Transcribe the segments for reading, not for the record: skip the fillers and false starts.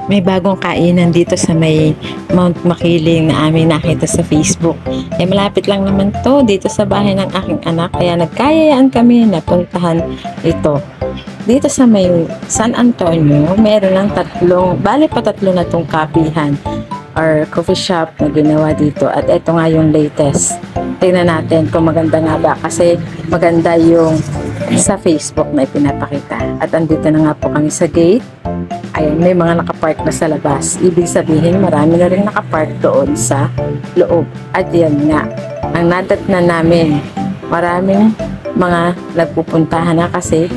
May bagong kainan dito sa may Mount Makiling na aming nakita sa Facebook. Malapit lang naman to dito sa bahay ng aking anak. Kaya nagkayayaan kami na puntahan ito. Dito sa may San Antonio, meron ng tatlo na tong kapihan or coffee shop na ginawa dito. At ito nga yung latest. Tingnan natin kung maganda nga ba. Kasi maganda yung sa Facebook na ipinapakita. At andito na nga po kami sa gate. Ayan, may mga nakapark na sa labas. Ibig sabihin, marami na rin nakapark doon sa loob. At yan nga, ang nadat na namin, maraming mga nagpupuntahan na kasi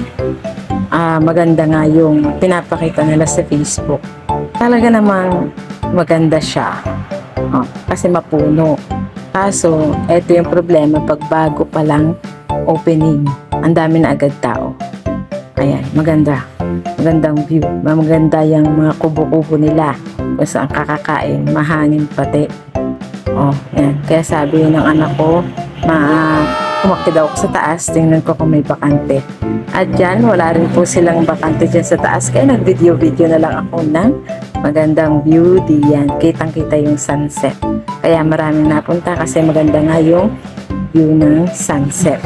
maganda nga yung pinapakita nila sa Facebook. Talaga namang maganda siya. Kasi mapuno. Kaso, eto yung problema pag bago pa lang opening. Ang dami na agad tao. Ayan, maganda. Magandang view. Maganda yung mga kubo-kubo nila. Kung saan kakakain. Mahangin pati. Ayan. Kaya sabi ng anak ko, umakyat daw ako sa taas. Tingnan ko kung may bakante. At dyan, wala rin po silang bakante dyan sa taas. Kaya nag-video-video na lang ako ng magandang view diyan. Kitang-kita yung sunset. Kaya maraming napunta kasi maganda nga yung view ng sunset.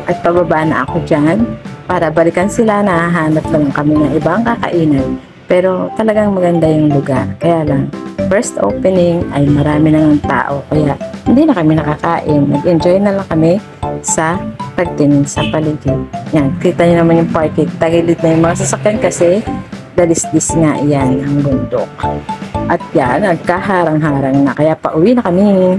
At pababa na ako dyan para balikan sila. Nahahanap lang kami ng ibang kakainan. Pero talagang maganda yung lugar. Kaya lang, first opening ay marami nang tao. Kaya hindi na kami nakakain. Nag-enjoy na lang kami sa pagtingin sa paligid. Yan, kita niyo naman yung parking. Tagilid na yung mga sasakyan kasi dalisdis nga yan ang bundok. At yan, nagkaharang-harang na. Kaya pauwi na kami.